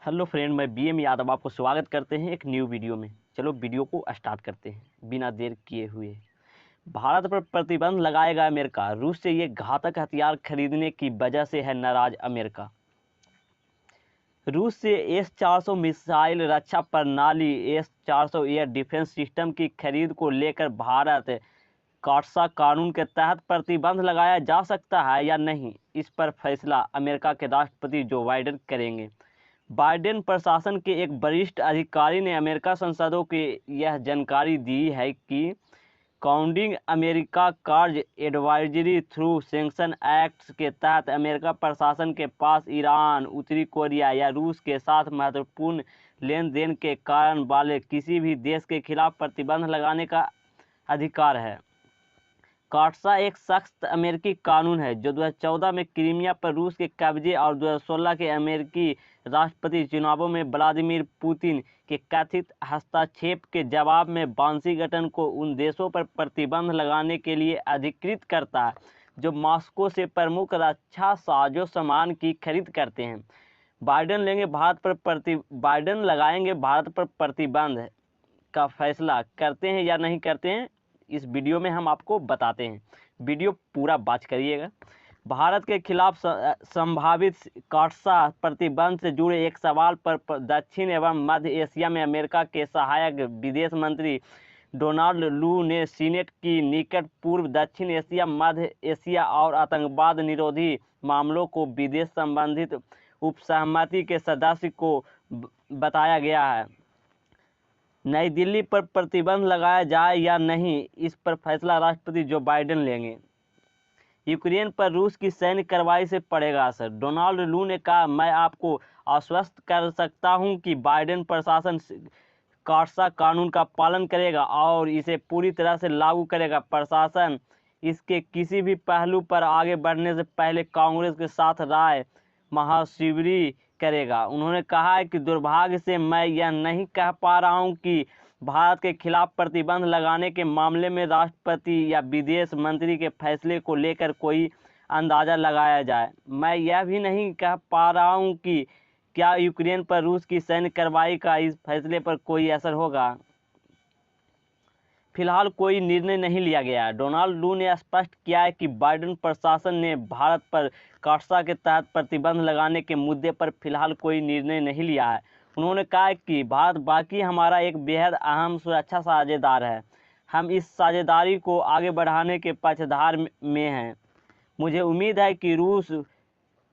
Hello friend, मैं BM Yadav आपको स्वागत करते हैं एक न्यू वीडियो में। चलो वीडियो को स्टार्ट करते हैं बिना देर किए हुए। भारत पर प्रतिबंध लगाएगा अमेरिका। रूस से ये घातक हथियार खरीदने की वजह से है नाराज अमेरिका। रूस से S-400 मिसाइल रक्षा प्रणाली S-400 एयर डिफेंस सिस्टम की खरीद को लेकर भारत काटसा कानून के तहत प्रतिबंध लगाया जा सकता है या नहीं, इस पर फैसला अमेरिका के राष्ट्रपति जो बाइडेन करेंगे। बाइडेन प्रशासन के एक वरिष्ठ अधिकारी ने अमेरिका सांसदों को यह जानकारी दी है कि counting America card advisory through sanction act के तहत अमेरिका प्रशासन के पास ईरान, उत्तरी कोरिया या रूस के साथ महत्वपूर्ण लेन देन के कारण वाले किसी भी देश के खिलाफ प्रतिबंध लगाने का अधिकार है। काटसा एक सख्त अमेरिकी कानून है जो 2014 में क्रीमिया पर रूस के कब्जे और 2016 के अमेरिकी राष्ट्रपति चुनावों में व्लादिमीर पुतिन के कथित हस्तक्षेप के जवाब में वाशिंगटन को उन देशों पर प्रतिबंध लगाने के लिए अधिकृत करता है जो मॉस्को से प्रमुख रक्षा साजो सामान की खरीद करते हैं। बाइडेन लगाएंगे भारत पर प्रतिबंध का फैसला करते हैं या नहीं करते हैं, इस वीडियो में हम आपको बताते हैं। वीडियो पूरा वॉच करिएगा। भारत के खिलाफ संभावित काटसा प्रतिबंध से जुड़े एक सवाल पर दक्षिण एवं मध्य एशिया में अमेरिका के सहायक विदेश मंत्री डोनाल्ड लू ने सीनेट की निकट पूर्व, दक्षिण एशिया, मध्य एशिया और आतंकवाद निरोधी मामलों को विदेश संबंधित उपसहमति के सदस्य को बताया गया है। नई दिल्ली पर प्रतिबंध लगाया जाए या नहीं, इस पर फैसला राष्ट्रपति जो बाइडेन लेंगे। यूक्रेन पर रूस की सैन्य कार्रवाई से पड़ेगा असर। डोनाल्ड लू ने कहा, मैं आपको आश्वस्त कर सकता हूं कि बाइडेन प्रशासन काटसा कानून का पालन करेगा और इसे पूरी तरह से लागू करेगा। प्रशासन इसके किसी भी पहलू पर आगे बढ़ने से पहले कांग्रेस के साथ राय महाशिविर करेगा। उन्होंने कहा है कि दुर्भाग्य से मैं यह नहीं कह पा रहा हूं कि भारत के खिलाफ प्रतिबंध लगाने के मामले में राष्ट्रपति या विदेश मंत्री के फैसले को लेकर कोई अंदाज़ा लगाया जाए। मैं यह भी नहीं कह पा रहा हूं कि क्या यूक्रेन पर रूस की सैन्य कार्रवाई का इस फैसले पर कोई असर होगा। फिलहाल कोई निर्णय नहीं लिया गया है। डोनाल्ड लू ने स्पष्ट किया है कि बाइडेन प्रशासन ने भारत पर काटसा के तहत प्रतिबंध लगाने के मुद्दे पर फिलहाल कोई निर्णय नहीं लिया है। उन्होंने कहा कि भारत बाकी हमारा एक बेहद अहम सुरक्षा साझेदार है। हम इस साझेदारी को आगे बढ़ाने के पक्षधर में हैं। मुझे उम्मीद है कि रूस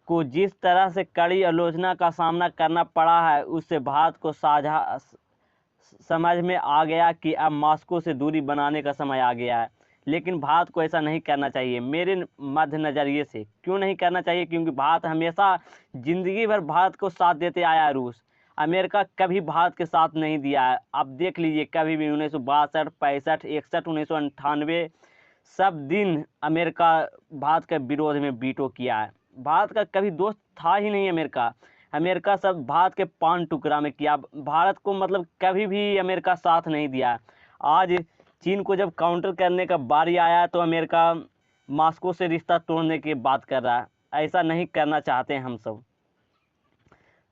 को जिस तरह से कड़ी आलोचना का सामना करना पड़ा है, उससे भारत को समझ में आ गया कि अब मॉस्को से दूरी बनाने का समय आ गया है। लेकिन भारत को ऐसा नहीं करना चाहिए। मेरे मध्य नज़रिए से क्यों नहीं करना चाहिए, क्योंकि भारत हमेशा ज़िंदगी भर भारत को साथ देते आया है। रूस, अमेरिका कभी भारत के साथ नहीं दिया है। आप देख लीजिए, कभी भी 1962, 65, 61, 1998 सब दिन अमेरिका भारत के विरोध में वीटो किया है। भारत का कभी दोस्त था ही नहीं अमेरिका सब भारत के पान टुकड़ा में किया। भारत को मतलब कभी भी अमेरिका साथ नहीं दिया। आज चीन को जब काउंटर करने का बारी आया तो अमेरिका मॉस्को से रिश्ता तोड़ने की बात कर रहा है। ऐसा नहीं करना चाहते हैं हम सब।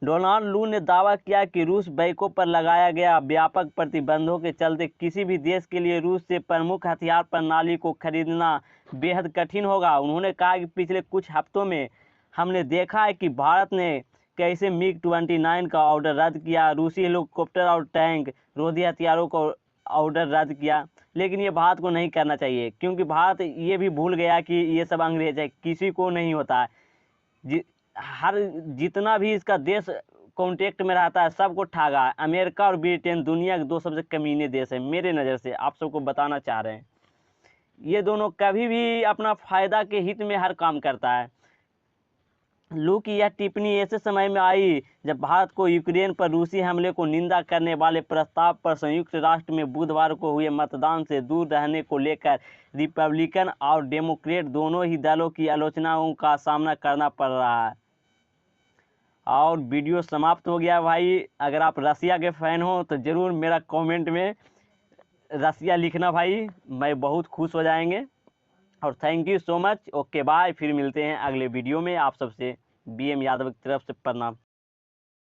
डोनाल्ड लू ने दावा किया कि रूस बैंकों पर लगाया गया व्यापक प्रतिबंधों के चलते किसी भी देश के लिए रूस से प्रमुख हथियार प्रणाली को खरीदना बेहद कठिन होगा। उन्होंने कहा कि पिछले कुछ हफ्तों में हमने देखा है कि भारत ने कैसे MiG-29 का ऑर्डर रद्द किया, रूसी हेलीकॉप्टर और टैंक रोधी हथियारों को ऑर्डर रद्द किया। लेकिन ये भारत को नहीं करना चाहिए, क्योंकि भारत ये भी भूल गया कि ये सब अंग्रेज है, किसी को नहीं होता है। जितना भी इसका देश कॉन्टेक्ट में रहता है सबको ठगा है। अमेरिका और ब्रिटेन दुनिया के दो सबसे कमीने देश है मेरे नज़र से, आप सबको बताना चाह रहे हैं। ये दोनों कभी भी अपना फायदा के हित में हर काम करता है। लू की यह टिप्पणी ऐसे समय में आई जब भारत को यूक्रेन पर रूसी हमले को निंदा करने वाले प्रस्ताव पर संयुक्त राष्ट्र में बुधवार को हुए मतदान से दूर रहने को लेकर रिपब्लिकन और डेमोक्रेट दोनों ही दलों की आलोचनाओं का सामना करना पड़ रहा है। और वीडियो समाप्त हो गया भाई। अगर आप रसिया के फ़ैन हो तो ज़रूर मेरा कमेंट में रसिया लिखना भाई, मैं बहुत खुश हो जाएंगे। और thank you so much. Okay bye, फिर मिलते हैं अगले वीडियो में। आप सबसे बीएम यादव की तरफ से प्रणाम।